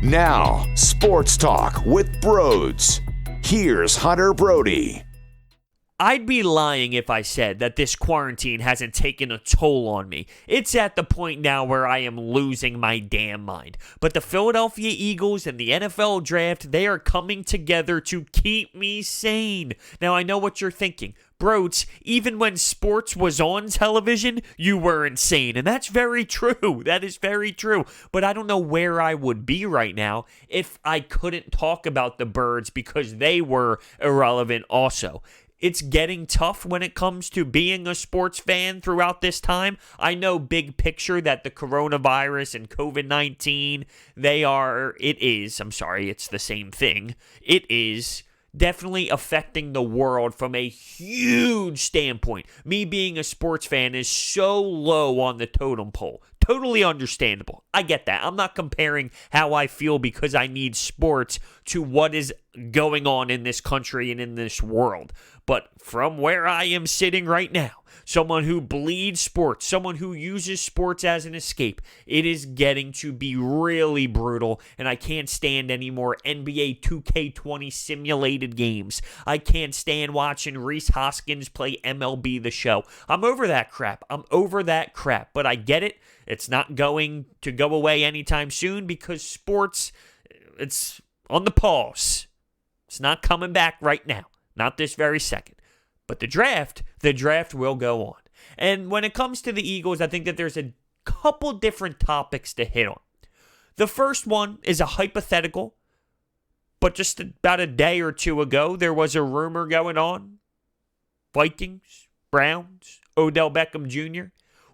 Now, Sports Talk with Broads. Here's Hunter Brody. I'd be lying if I said that this quarantine hasn't taken a toll on me. It's at the point now where I am losing my damn mind. But the Philadelphia Eagles and the NFL draft, they are coming together to keep me sane. Now, I know what you're thinking. Broads, even when sports was on television, you were insane. And that's very true. That is very true. But I don't know where I would be right now if I couldn't talk about the Birds because they were irrelevant also. It's getting tough when it comes to being a sports fan throughout this time. I know big picture that the coronavirus and COVID-19, it's the same thing. It is definitely affecting the world from a huge standpoint. Me being a sports fan is so low on the totem pole. Totally understandable. I get that. I'm not comparing how I feel because I need sports to what is going on in this country and in this world. But from where I am sitting right now, someone who bleeds sports, someone who uses sports as an escape, it is getting to be really brutal, and I can't stand any more NBA 2K20 simulated games. I can't stand watching Reese Hoskins play MLB The Show. I'm over that crap. But I get it. It's not going to go away anytime soon because sports, it's on the pause. It's not coming back right now. Not this very second. But the draft will go on. And when it comes to the Eagles, I think that there's a couple different topics to hit on. The first one is a hypothetical, but just about a day or two ago, there was a rumor going on. Vikings, Browns, Odell Beckham Jr.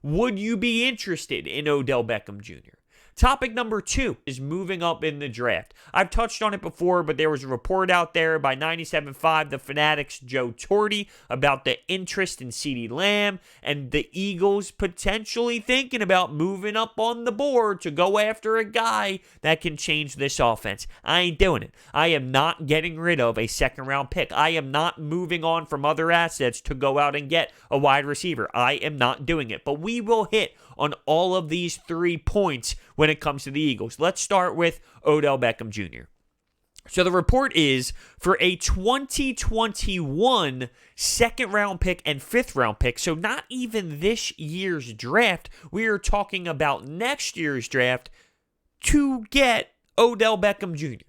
Would you be interested in Odell Beckham Jr.? Topic number 2 is moving up in the draft. I've touched on it before, but there was a report out there by 97.5 The Fanatic's Joe Torti about the interest in CeeDee Lamb and the Eagles potentially thinking about moving up on the board to go after a guy that can change this offense. I ain't doing it. I am not getting rid of a second-round pick. I am not moving on from other assets to go out and get a wide receiver. I am not doing it. But we will hit on all of these 3 points when it comes to the Eagles. Let's start with Odell Beckham Jr. So the report is for a 2021 second-round pick and fifth-round pick, so not even this year's draft, we are talking about next year's draft to get Odell Beckham Jr.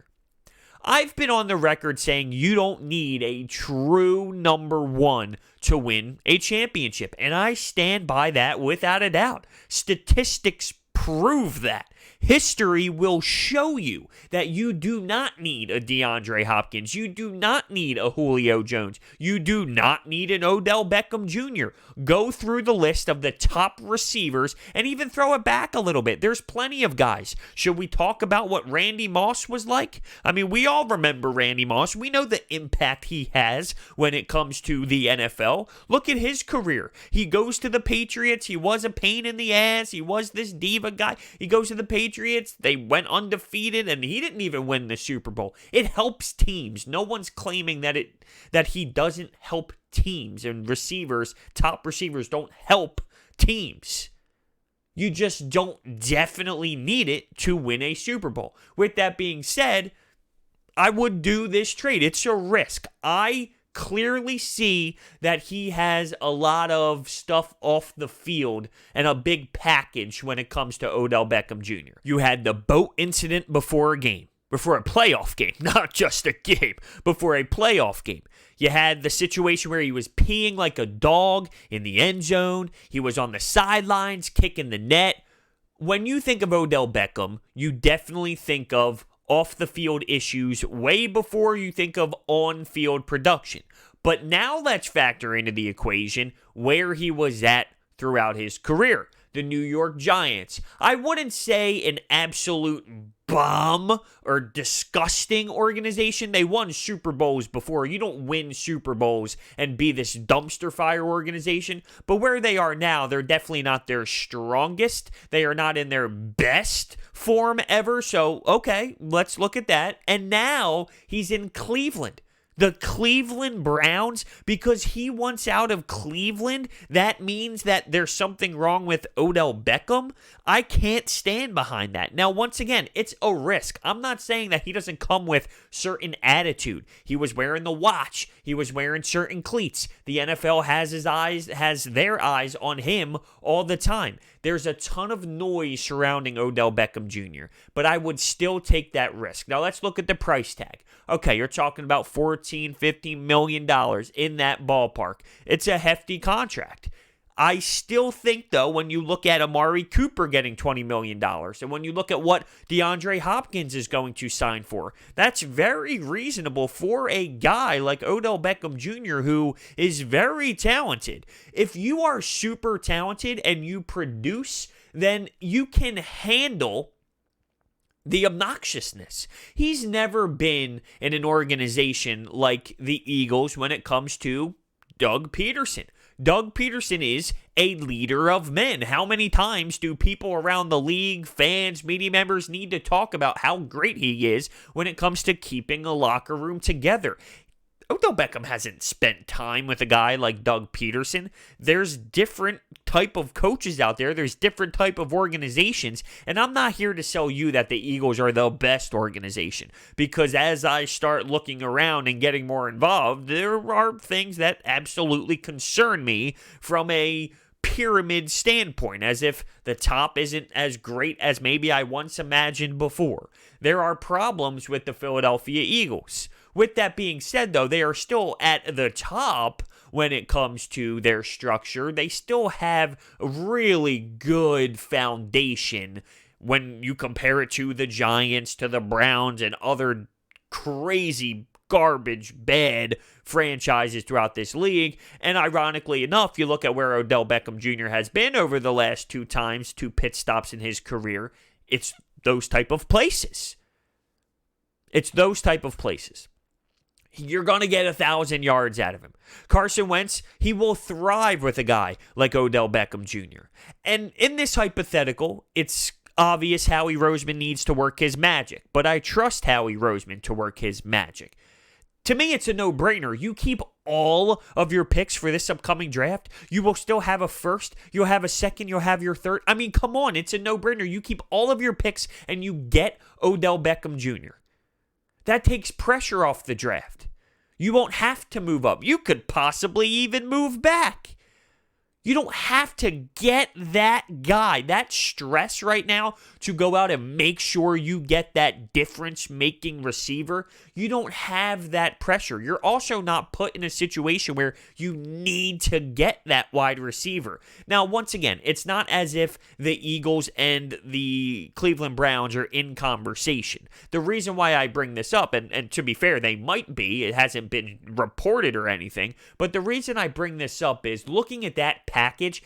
I've been on the record saying you don't need a true number 1 to win a championship, and I stand by that without a doubt. Statistics prove that. History will show you that you do not need a DeAndre Hopkins. You do not need a Julio Jones. You do not need an Odell Beckham Jr. Go through the list of the top receivers and even throw it back a little bit. There's plenty of guys. Should we talk about what Randy Moss was like? I mean, we all remember Randy Moss. We know the impact he has when it comes to the NFL. Look at his career. He goes to the Patriots. He was a pain in the ass. He was this diva guy. He goes to the Patriots. They went undefeated, and he didn't even win the Super Bowl. It helps teams. No one's claiming that he doesn't help teams, and top receivers don't help teams. You just don't definitely need it to win a Super Bowl. With that being said, I would do this trade. It's a risk. I clearly see that he has a lot of stuff off the field and a big package when it comes to Odell Beckham Jr. You had the boat incident before a playoff game, not just a game, before a playoff game. You had the situation where he was peeing like a dog in the end zone. He was on the sidelines kicking the net. When you think of Odell Beckham, you definitely think of off-the-field issues way before you think of on-field production. But now let's factor into the equation where he was at throughout his career. The New York Giants. I wouldn't say an absolute bum or disgusting organization. They won Super Bowls before. You don't win Super Bowls and be this dumpster fire organization. But where they are now, they're definitely not their strongest. They are not in their best form ever. So, okay, let's look at that. And now he's in Cleveland. The Cleveland Browns, because he wants out of Cleveland, that means that there's something wrong with Odell Beckham? I can't stand behind that. Now, once again, it's a risk. I'm not saying that he doesn't come with certain attitude. He was wearing the watch. He was wearing certain cleats. The NFL has their eyes on him all the time. There's a ton of noise surrounding Odell Beckham Jr., but I would still take that risk. Now, let's look at the price tag. Okay, you're talking about $14-15 million in that ballpark. It's a hefty contract. I still think, though, when you look at Amari Cooper getting $20 million, and when you look at what DeAndre Hopkins is going to sign for, that's very reasonable for a guy like Odell Beckham Jr., who is very talented. If you are super talented and you produce, then you can handle the obnoxiousness. He's never been in an organization like the Eagles when it comes to Doug Pederson. Doug Pederson is a leader of men. How many times do people around the league, fans, media members need to talk about how great he is when it comes to keeping a locker room together? Odell Beckham hasn't spent time with a guy like Doug Pederson. There's different type of coaches out there. There's different type of organizations. And I'm not here to sell you that the Eagles are the best organization. Because as I start looking around and getting more involved, there are things that absolutely concern me from a pyramid standpoint, as if the top isn't as great as maybe I once imagined before. There are problems with the Philadelphia Eagles. With that being said, though, they are still at the top when it comes to their structure. They still have a really good foundation when you compare it to the Giants, to the Browns, and other crazy garbage, bad franchises throughout this league. And ironically enough, you look at where Odell Beckham Jr. has been over the last two pit stops in his career. It's those type of places. It's those type of places. You're going to get 1,000 yards out of him. Carson Wentz, he will thrive with a guy like Odell Beckham Jr. And in this hypothetical, it's obvious Howie Roseman needs to work his magic, but I trust Howie Roseman to work his magic. To me, it's a no-brainer. You keep all of your picks for this upcoming draft. You will still have a first, you'll have a second, you'll have your third. I mean, come on, it's a no-brainer. You keep all of your picks and you get Odell Beckham Jr. That takes pressure off the draft. You won't have to move up. You could possibly even move back. You don't have to get that guy, that stress right now to go out and make sure you get that difference-making receiver. You don't have that pressure. You're also not put in a situation where you need to get that wide receiver. Now, once again, it's not as if the Eagles and the Cleveland Browns are in conversation. The reason why I bring this up, and to be fair, they might be, it hasn't been reported or anything, but the reason I bring this up is looking at that package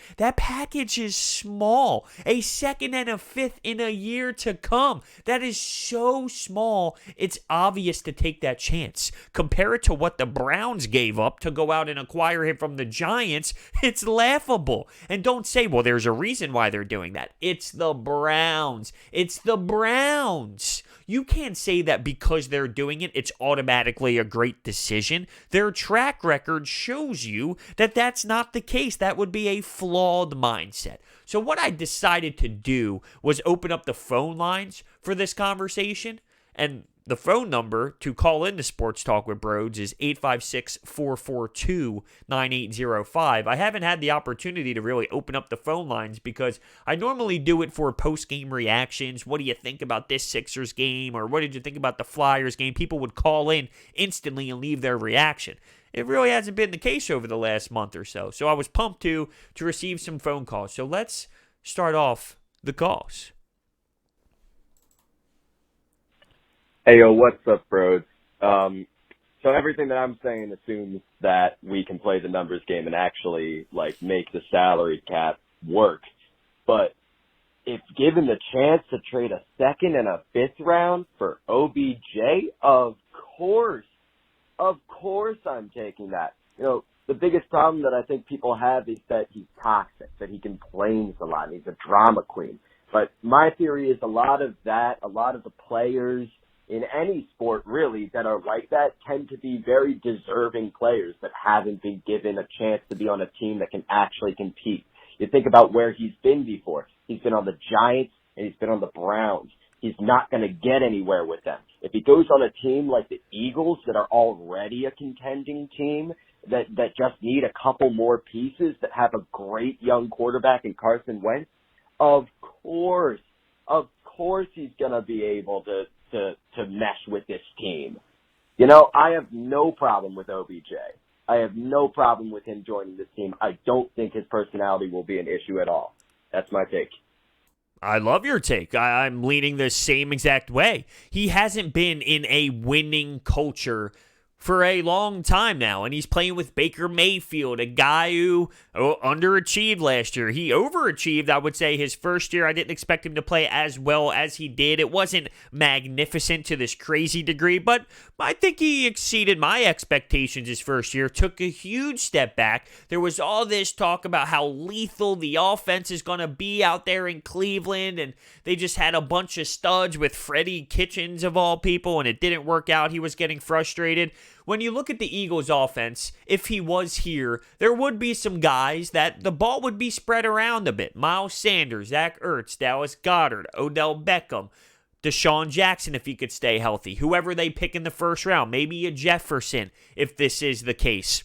is small. A second and a fifth in a year to come. That is so small. It's obvious to take that chance. Compare it to what the Browns gave up to go out and acquire him from the Giants. It's laughable. And don't say, well, there's a reason why they're doing that. It's the Browns. It's the Browns. You can't say that because they're doing it, it's automatically a great decision. Their track record shows you that that's not the case. That would be a flawed mindset. So what I decided to do was open up the phone lines for this conversation. And the phone number to call into Sports Talk with Broads is 856-442-9805. I haven't had the opportunity to really open up the phone lines because I normally do it for post-game reactions. What do you think about this Sixers game? Or what did you think about the Flyers game? People would call in instantly and leave their reaction. It really hasn't been the case over the last month or so. So I was pumped to receive some phone calls. So let's start off the calls. Hey, yo, what's up, bros? So everything that I'm saying assumes that we can play the numbers game and actually, make the salary cap work. But if given the chance to trade a second and a fifth round for OBJ, of course I'm taking that. You know, the biggest problem that I think people have is that he's toxic, that he complains a lot, and he's a drama queen. But my theory is a lot of the players in any sport really that are like that tend to be very deserving players that haven't been given a chance to be on a team that can actually compete. You think about where he's been before. He's been on the Giants and he's been on the Browns. He's not going to get anywhere with them. If he goes on a team like the Eagles that are already a contending team that just need a couple more pieces, that have a great young quarterback in Carson Wentz, of course he's going to be able to mesh with this team. You know, I have no problem with OBJ. I have no problem with him joining this team. I don't think his personality will be an issue at all. That's my take. I love your take. I'm leaning the same exact way. He hasn't been in a winning culture for a long time now, and he's playing with Baker Mayfield, a guy who underachieved last year. He overachieved, I would say, his first year. I didn't expect him to play as well as he did. It wasn't magnificent to this crazy degree, but I think he exceeded my expectations his first year, took a huge step back. There was all this talk about how lethal the offense is going to be out there in Cleveland, and they just had a bunch of studs with Freddie Kitchens of all people, and it didn't work out. He was getting frustrated. When you look at the Eagles' offense, if he was here, there would be some guys that the ball would be spread around a bit. Miles Sanders, Zach Ertz, Dallas Goedert, Odell Beckham, Deshaun Jackson if he could stay healthy, whoever they pick in the first round, maybe a Jefferson if this is the case.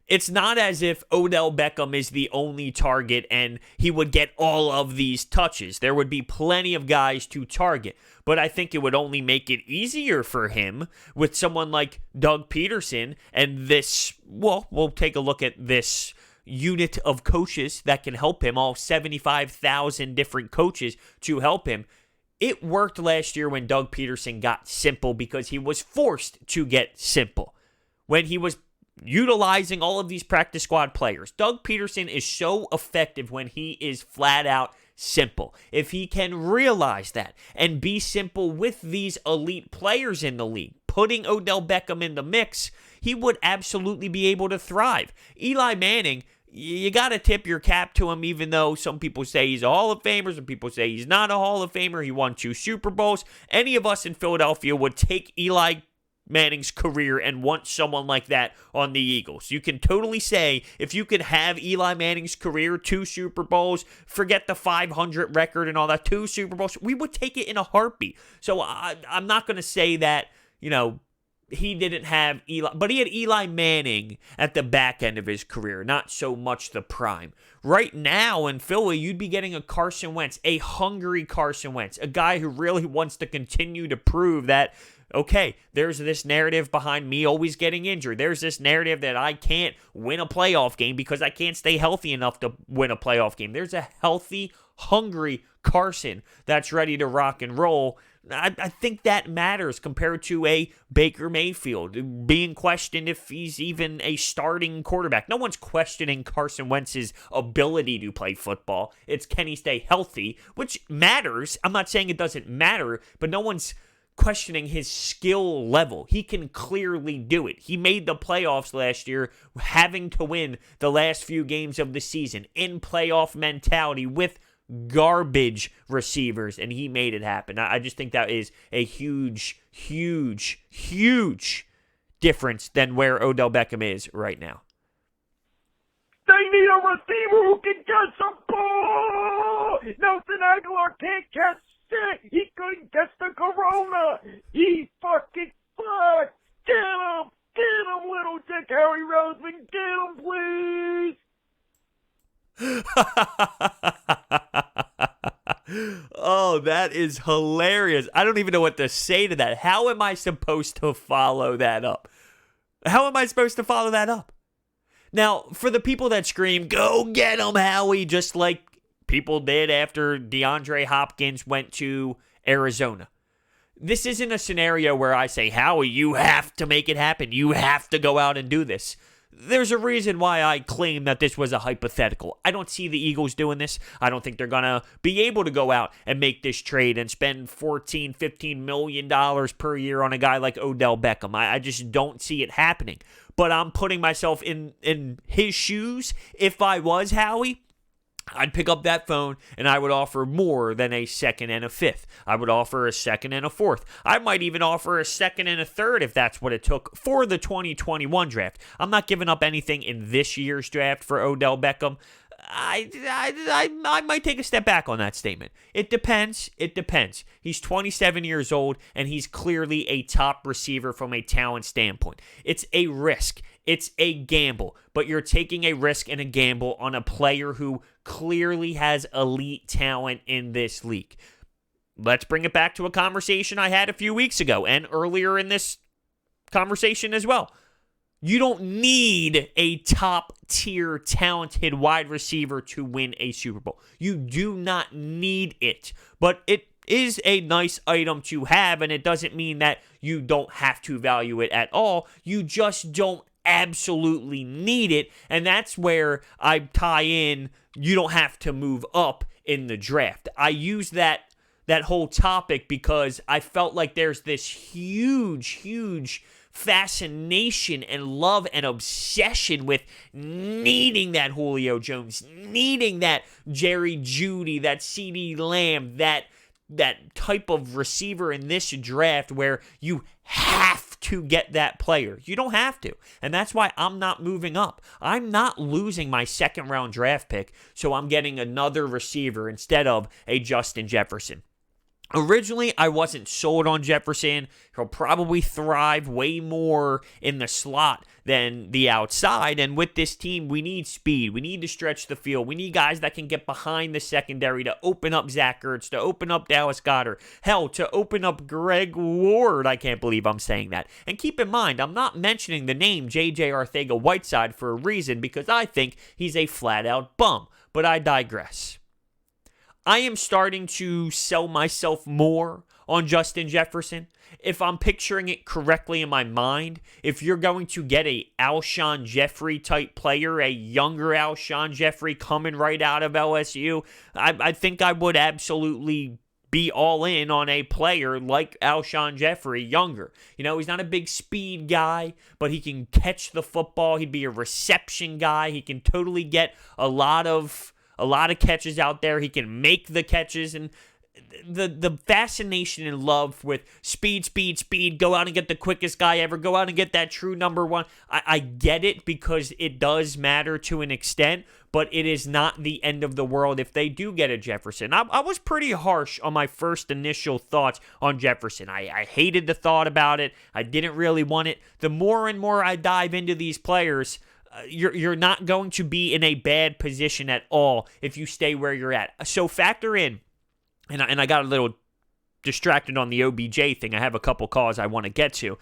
It's not as if Odell Beckham is the only target and he would get all of these touches. There would be plenty of guys to target, but I think it would only make it easier for him with someone like Doug Pederson and this, well, we'll take a look at this unit of coaches that can help him, all 75,000 different coaches to help him. It worked last year when Doug Pederson got simple because he was forced to get simple. When he was utilizing all of these practice squad players, Doug Pederson is so effective when he is flat out simple. If he can realize that and be simple with these elite players in the league, putting Odell Beckham in the mix, he would absolutely be able to thrive. Eli Manning, you got to tip your cap to him, even though some people say he's a Hall of Famer, some people say he's not a Hall of Famer. He won 2 Super Bowls. Any of us in Philadelphia would take Eli Manning's career and want someone like that on the Eagles. You can totally say, if you could have Eli Manning's career, 2 Super Bowls, forget the 500 record and all that, 2 Super Bowls, we would take it in a heartbeat. So I'm not going to say that, he didn't have Eli, but he had Eli Manning at the back end of his career, not so much the prime. Right now in Philly, you'd be getting a Carson Wentz, a hungry Carson Wentz, a guy who really wants to continue to prove that, okay, there's this narrative behind me always getting injured. There's this narrative that I can't win a playoff game because I can't stay healthy enough to win a playoff game. There's a healthy, hungry Carson that's ready to rock and roll. I think that matters compared to a Baker Mayfield being questioned if he's even a starting quarterback. No one's questioning Carson Wentz's ability to play football. It's can he stay healthy, which matters. I'm not saying it doesn't matter, but no one's questioning his skill level. He can clearly do it. He made the playoffs last year, having to win the last few games of the season in playoff mentality with garbage receivers, and he made it happen. I just think that is a huge, huge, huge difference than where Odell Beckham is right now. They need a receiver who can catch some ball! Nelson Aguilar can't catch shit! He couldn't catch the corona! He fucking sucks! Get him! Get him, little dick Howie Roseman! Get him, please! Oh, that is hilarious. I don't even know what to say to that. How am I supposed to follow that up? Now, for the people that scream, go get him, Howie, just like people did after DeAndre Hopkins went to Arizona. This isn't a scenario where I say, Howie, you have to make it happen. You have to go out and do this. There's a reason why I claim that this was a hypothetical. I don't see the Eagles doing this. I don't think they're going to be able to go out and make this trade and spend $14, $15 million per year on a guy like Odell Beckham. I just don't see it happening. But I'm putting myself in his shoes. If I was Howie, I'd pick up that phone and I would offer more than a second and a fifth. I would offer a second and a fourth. I might even offer a second and a third if that's what it took for the 2021 draft. I'm not giving up anything in this year's draft for Odell Beckham. I might take a step back on that statement. It depends. It depends. He's 27 years old, and he's clearly a top receiver from a talent standpoint. It's a risk. It's a gamble. But you're taking a risk and a gamble on a player who clearly has elite talent in this league. Let's bring it back to a conversation I had a few weeks ago and earlier in this conversation as well. You don't need a top-tier talented wide receiver to win a Super Bowl. You do not need it. But it is a nice item to have, and it doesn't mean that you don't have to value it at all. You just don't absolutely need it, and that's where I tie in you don't have to move up in the draft. I use that whole topic because I felt like there's this huge fascination and love and obsession with needing that Julio Jones, needing that Jerry Jeudy, that CeeDee Lamb, that type of receiver in this draft where you have to get that player. You don't have to. And that's why I'm not moving up. I'm not losing my second round draft pick, so I'm getting another receiver instead of a Justin Jefferson. Originally, I wasn't sold on Jefferson. He'll probably thrive way more in the slot than the outside. And with this team, we need speed. We need to stretch the field. We need guys that can get behind the secondary to open up Zach Ertz, to open up Dallas Goedert. Hell, to open up Greg Ward. I can't believe I'm saying that. And keep in mind, I'm not mentioning the name J.J. Arcega-Whiteside for a reason because I think he's a flat-out bum. But I digress. I am starting to sell myself more on Justin Jefferson. If I'm picturing it correctly in my mind, if you're going to get a Alshon Jeffrey type player, a younger Alshon Jeffrey coming right out of LSU, I think I would absolutely be all in on a player like Alshon Jeffrey, younger. You know, he's not a big speed guy, but he can catch the football. He'd be a reception guy. He can totally get a lot of catches out there. He can make the catches, and the fascination and love with speed, go out and get the quickest guy ever, go out and get that true number one. I get it because it does matter to an extent, but it is not the end of the world if they do get a Jefferson. I was pretty harsh on my first initial thoughts on Jefferson. I hated the thought about it. I didn't really want it. The more and more I dive into these players, you're not going to be in a bad position at all if you stay where you're at. So factor in, and I got a little distracted on the OBJ thing. I have a couple calls I want to get to.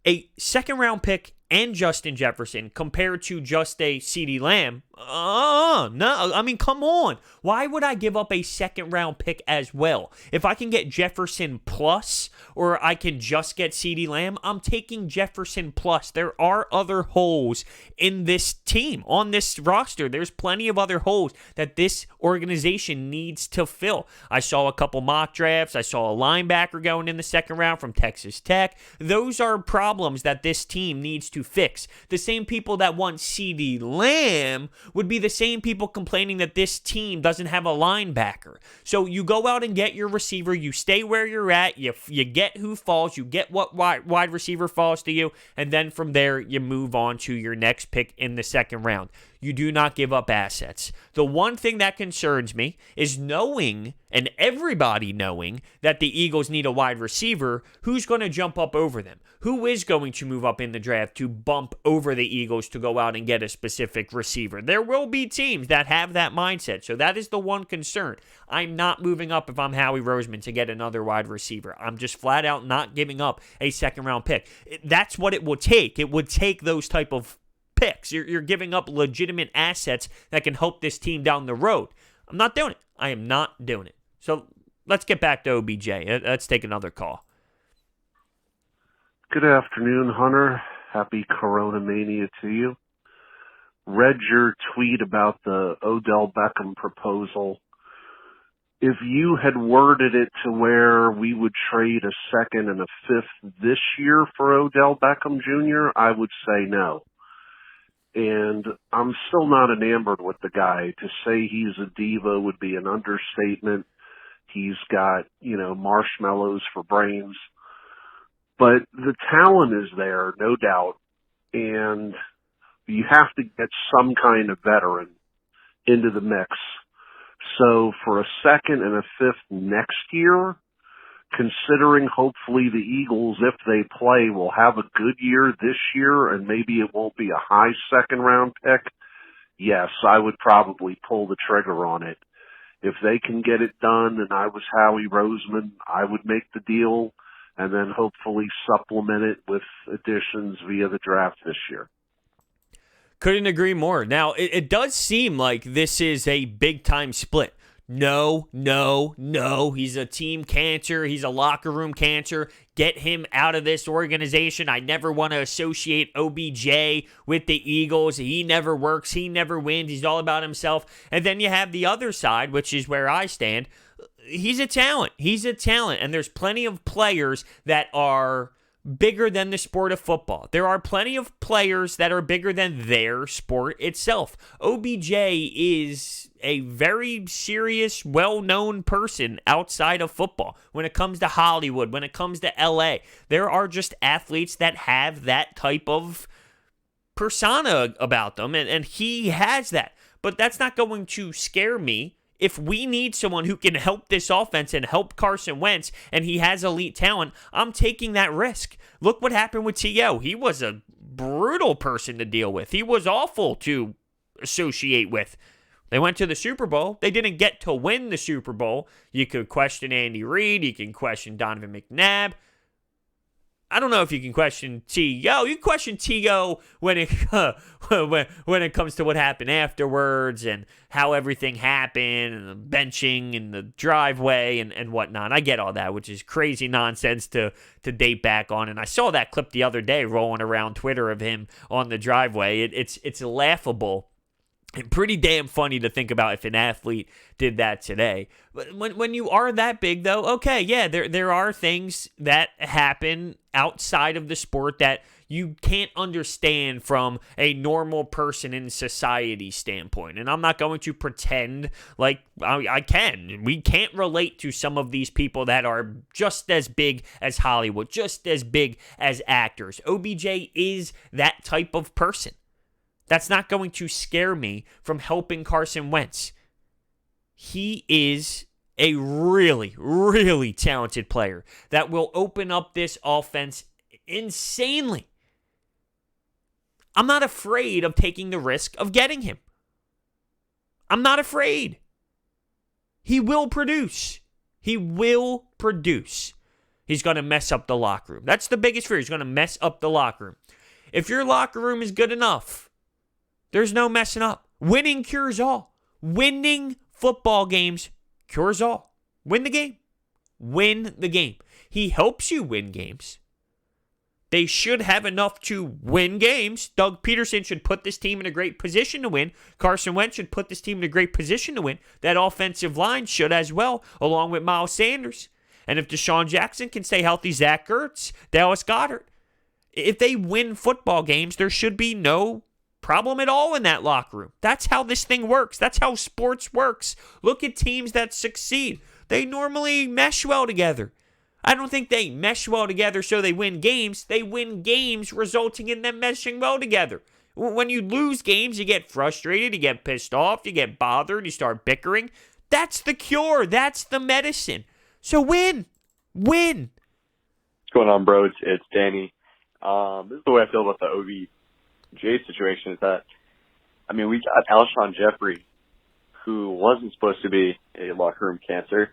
A second round pick and Justin Jefferson compared to just a CeeDee Lamb. No, I mean, come on. Why would I give up a second round pick as well? If I can get Jefferson plus or I can just get CeeDee Lamb, I'm taking Jefferson plus. There are other holes in this team, on this roster. There's plenty of other holes that this organization needs to fill. I saw a couple mock drafts. I saw a linebacker going in the second round from Texas Tech. Those are problems that this team needs to fix. The same people that want CeeDee Lamb would be the same people complaining that this team doesn't have a linebacker. So you go out and get your receiver, you stay where you're at, you get who falls, you get what wide receiver falls to you, and then from there you move on to your next pick in the second round. You do not give up assets. The one thing that concerns me is knowing, and everybody knowing, that the Eagles need a wide receiver. Who's going to jump up over them? Who is going to move up in the draft to bump over the Eagles to go out and get a specific receiver? There will be teams that have that mindset, so that is the one concern. I'm not moving up if I'm Howie Roseman to get another wide receiver. I'm just flat out not giving up a second round pick. That's what it will take. It would take those type of picks. You're giving up legitimate assets that can help this team down the road. I'm not doing it. I am not doing it. So let's get back to OBJ. Let's take another call. Good afternoon, Hunter. Happy Corona Mania to you. Read your tweet about the Odell Beckham proposal. If you had worded it to where we would trade a second and a fifth this year for Odell Beckham Jr., I would say no. And I'm still not enamored with the guy. To say he's a diva would be an understatement. He's got, marshmallows for brains. But the talent is there, no doubt. And you have to get some kind of veteran into the mix. So for a second and a fifth next year, considering hopefully the Eagles, if they play, will have a good year this year and maybe it won't be a high second round pick, yes, I would probably pull the trigger on it. If they can get it done and I was Howie Roseman, I would make the deal and then hopefully supplement it with additions via the draft this year. Couldn't agree more. Now, it does seem like this is a big-time split. No. He's a team cancer. He's a locker room cancer. Get him out of this organization. I never want to associate OBJ with the Eagles. He never works. He never wins. He's all about himself. And then you have the other side, which is where I stand. He's a talent. And there's plenty of players that are bigger than the sport of football. There are plenty of players that are bigger than their sport itself. OBJ is a very serious, well-known person outside of football. When it comes to Hollywood, when it comes to LA, there are just athletes that have that type of persona about them, and he has that. But that's not going to scare me. If we need someone who can help this offense and help Carson Wentz, and he has elite talent, I'm taking that risk. Look what happened with T.O. He was a brutal person to deal with. He was awful to associate with. They went to the Super Bowl. They didn't get to win the Super Bowl. You could question Andy Reid. You can question Donovan McNabb. I don't know if you can question T.O. You can question T.O. when it comes to what happened afterwards and how everything happened and the benching and the driveway and whatnot. I get all that, which is crazy nonsense to date back on. And I saw that clip the other day rolling around Twitter of him on the driveway. It's laughable. And pretty damn funny to think about if an athlete did that today. But when you are that big, though, okay, yeah, there are things that happen outside of the sport that you can't understand from a normal person in society standpoint. And I'm not going to pretend like I can. We can't relate to some of these people that are just as big as Hollywood, just as big as actors. OBJ is that type of person. That's not going to scare me from helping Carson Wentz. He is a really, really talented player that will open up this offense insanely. I'm not afraid of taking the risk of getting him. I'm not afraid. He will produce. He will produce. He's going to mess up the locker room. That's the biggest fear. He's going to mess up the locker room. If your locker room is good enough, there's no messing up. Winning cures all. Winning football games cures all. Win the game. Win the game. He helps you win games. They should have enough to win games. Doug Pederson should put this team in a great position to win. Carson Wentz should put this team in a great position to win. That offensive line should as well, along with Miles Sanders. And if Deshaun Jackson can stay healthy, Zach Ertz, Dallas Goedert. If they win football games, there should be no problem at all in that locker room. That's how this thing works. That's how sports works. Look at teams that succeed. They normally mesh well together. I don't think they mesh well together so they win games. They win games resulting in them meshing well together. When you lose games, you get frustrated, you get pissed off, you get bothered, you start bickering. That's the cure. That's the medicine. So win. Win. What's going on, bro? It's Danny. This is the way I feel about the OBJ situation is that, we got Alshon Jeffrey, who wasn't supposed to be a locker room cancer.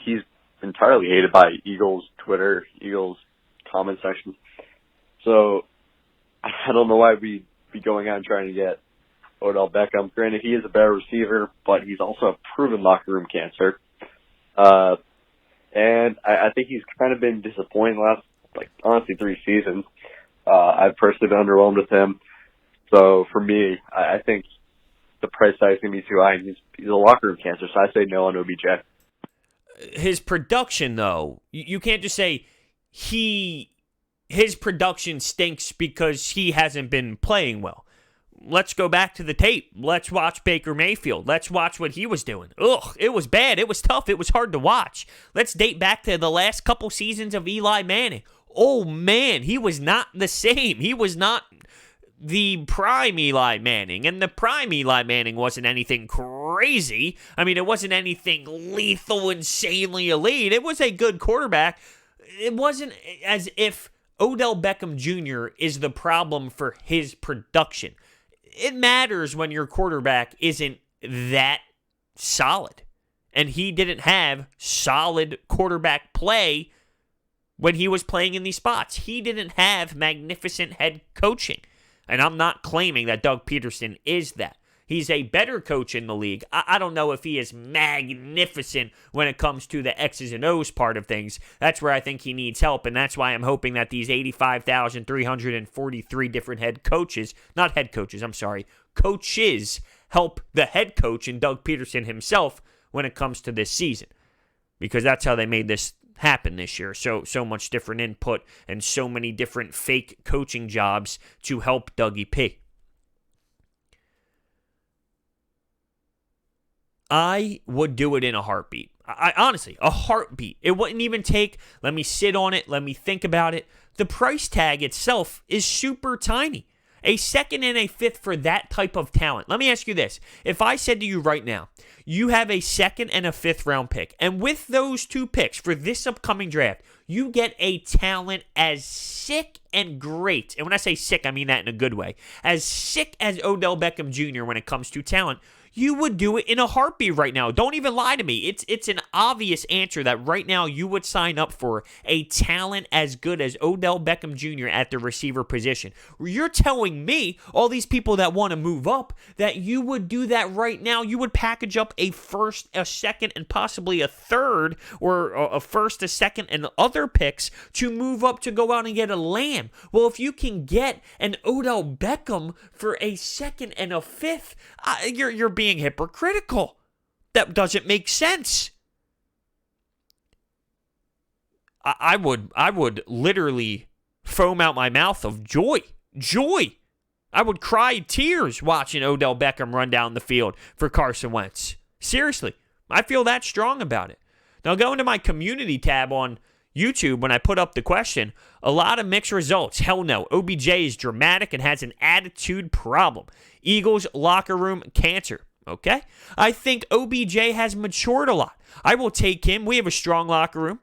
He's entirely hated by Eagles Twitter, Eagles comment sections. So I don't know why we'd be going out trying to get Odell Beckham. Granted, he is a better receiver, but he's also a proven locker room cancer. And I think he's kind of been disappointing the last, honestly, 3 seasons. I've personally been underwhelmed with him. So for me, I think the price tag is going to be too high. He's a locker room cancer, so I say no on OBJ. His production, though, you can't just say his production stinks because he hasn't been playing well. let's go back to the tape. Let's watch Baker Mayfield. Let's watch what he was doing. Ugh, it was bad. It was tough. It was hard to watch. Let's date back to the last couple seasons of Eli Manning. Oh, man, he was not the same. He was not the prime Eli Manning. And the prime Eli Manning wasn't anything crazy. I mean, it wasn't anything lethal, insanely elite. It was a good quarterback. It wasn't as if Odell Beckham Jr. is the problem for his production. It matters when your quarterback isn't that solid. And he didn't have solid quarterback play when he was playing in these spots. He didn't have magnificent head coaching. And I'm not claiming that Doug Pederson is that. He's a better coach in the league. I don't know if he is magnificent when it comes to the X's and O's part of things. That's where I think he needs help, and that's why I'm hoping that these 85,343 different coaches help the head coach and Doug Pederson himself when it comes to this season. Because that's how they made this happen this year. So much different input and so many different fake coaching jobs to help Dougie P. I would do it in a heartbeat. I honestly, a heartbeat. It wouldn't even take, let me sit on it, let me think about it. The price tag itself is super tiny. A second and a fifth for that type of talent. Let me ask you this. If I said to you right now, you have a second and a fifth round pick, and with those two picks for this upcoming draft, you get a talent as sick and great, and when I say sick, I mean that in a good way, as sick as Odell Beckham Jr. when it comes to talent, you would do it in a heartbeat right now. Don't even lie to me. It's an obvious answer that right now you would sign up for a talent as good as Odell Beckham Jr. at the receiver position. You're telling me, all these people that want to move up, that you would do that right now. You would package up a first, a second, and possibly a third, or a first, a second, and other picks to move up to go out and get a Lamb. Well, if you can get an Odell Beckham for a second and a fifth, you're being hypocritical. That doesn't make sense. I would literally foam out my mouth of joy. I would cry tears watching Odell Beckham run down the field for Carson Wentz. Seriously, I feel that strong about it. Now, going to my community tab on YouTube, when I put up the question, a lot of mixed results. Hell no. OBJ is dramatic and has an attitude problem. Eagles locker room cancer. Okay? I think OBJ has matured a lot. I will take him. We have a strong locker room.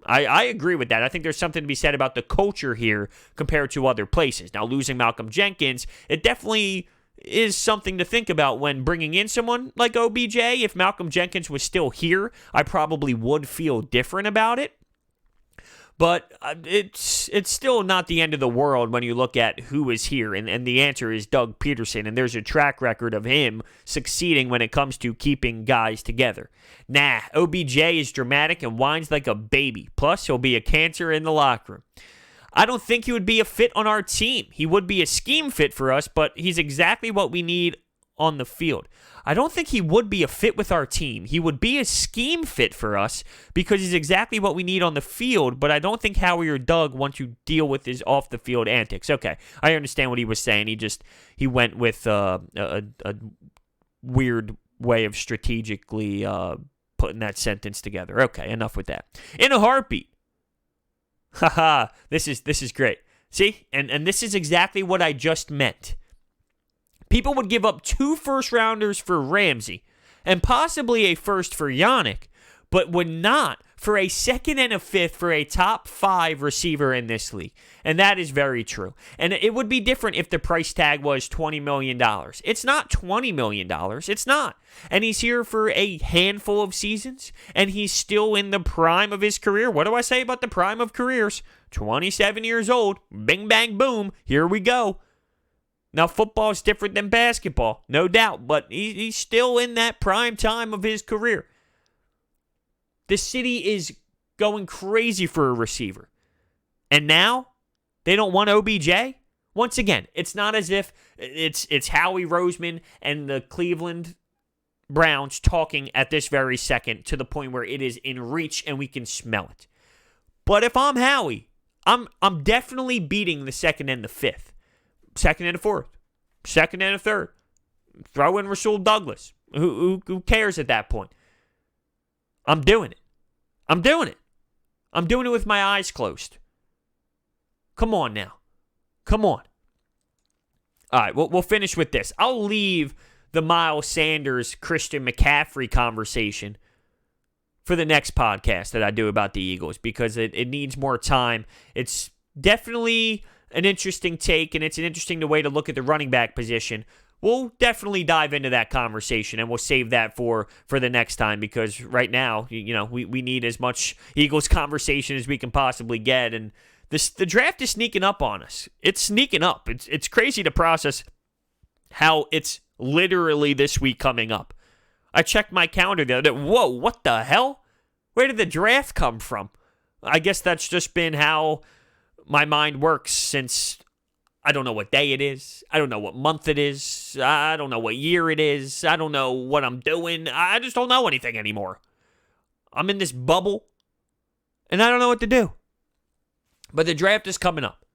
I agree with that. I think there's something to be said about the culture here compared to other places. Now, losing Malcolm Jenkins, it definitely is something to think about when bringing in someone like OBJ. If Malcolm Jenkins was still here, I probably would feel different about it. But it's still not the end of the world when you look at who is here, and the answer is Doug Pederson, and there's a track record of him succeeding when it comes to keeping guys together. Nah, OBJ is dramatic and whines like a baby. Plus, he'll be a cancer in the locker room. I don't think he would be a fit on our team. He would be a scheme fit for us, but he's exactly what we need on the field. I don't think he would be a fit with our team. He would be a scheme fit for us because he's exactly what we need on the field, but I don't think Howie or Doug want to deal with his off-the-field antics. Okay, I understand what he was saying. He went with a weird way of strategically putting that sentence together. Okay, enough with that. In a heartbeat. Haha, this is great. See? And this is exactly what I just meant. People would give up 2 first-rounders for Ramsey and possibly a first for Yannick, but would not for a second and a fifth for a top 5 receiver in this league. And that is very true. And it would be different if the price tag was $20 million. It's not $20 million. It's not. And he's here for a handful of seasons, and he's still in the prime of his career. What do I say about the prime of careers? 27 years old. Bing, bang, boom. Here we go. Now, football is different than basketball, no doubt, but he's still in that prime time of his career. The city is going crazy for a receiver. And now, they don't want OBJ? Once again, it's not as if it's Howie Roseman and the Cleveland Browns talking at this very second to the point where it is in reach and we can smell it. But if I'm Howie, I'm definitely beating the second and the fifth. Second and a fourth. second and a third. Throw in Rasul Douglas. Who cares at that point? I'm doing it. I'm doing it. I'm doing it with my eyes closed. Come on now. Come on. All right, we'll finish with this. I'll leave the Miles Sanders, Christian McCaffrey conversation for the next podcast that I do about the Eagles because it needs more time. It's definitely an interesting take, and it's an interesting way to look at the running back position. We'll definitely dive into that conversation, and we'll save that for the next time because right now, we need as much Eagles conversation as we can possibly get, and the draft is sneaking up on us. It's sneaking up. It's crazy to process how it's literally this week coming up. I checked my calendar the other day. Whoa, what the hell? Where did the draft come from? I guess that's just been how my mind works since I don't know what day it is. I don't know what month it is. I don't know what year it is. I don't know what I'm doing. I just don't know anything anymore. I'm in this bubble, and I don't know what to do. But the draft is coming up.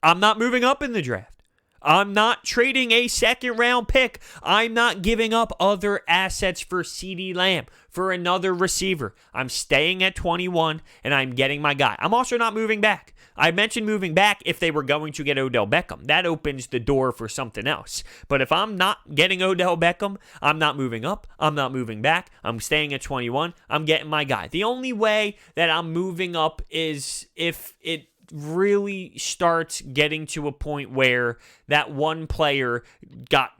I'm not moving up in the draft. I'm not trading a second-round pick. I'm not giving up other assets for CeeDee Lamb, for another receiver. I'm staying at 21, and I'm getting my guy. I'm also not moving back. I mentioned moving back if they were going to get Odell Beckham. That opens the door for something else. But if I'm not getting Odell Beckham, I'm not moving up. I'm not moving back. I'm staying at 21. I'm getting my guy. The only way that I'm moving up is if it really starts getting to a point where that one player got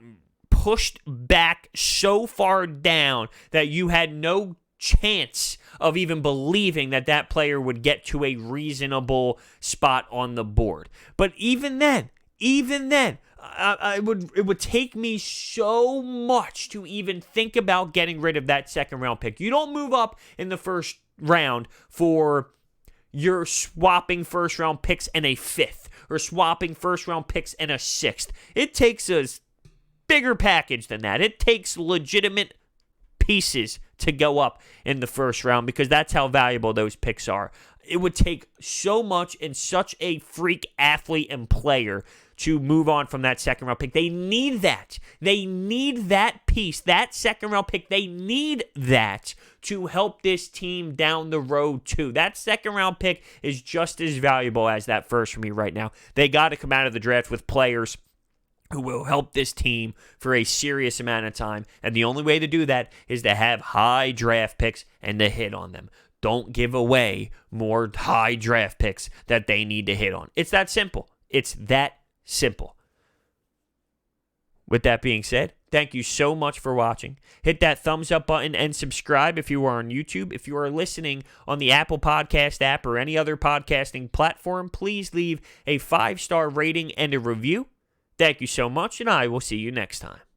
pushed back so far down that you had no chance of even believing that that player would get to a reasonable spot on the board. But even then, it would take me so much to even think about getting rid of that second round pick. You don't move up in the first round for you're swapping first round picks and a fifth, or swapping first round picks and a sixth. It takes a bigger package than that. It takes legitimate pieces to go up in the first round because that's how valuable those picks are. It would take so much and such a freak athlete and player to move on from that second round pick. They need that. They need that piece, that second round pick. They need that to help this team down the road too. That second round pick is just as valuable as that first for me right now. They got to come out of the draft with players who will help this team for a serious amount of time. And the only way to do that is to have high draft picks and to hit on them. Don't give away more high draft picks that they need to hit on. It's that simple. It's that simple. With that being said, thank you so much for watching. Hit that thumbs up button and subscribe if you are on YouTube. If you are listening on the Apple Podcast app or any other podcasting platform, please leave a 5-star rating and a review. Thank you so much, and I will see you next time.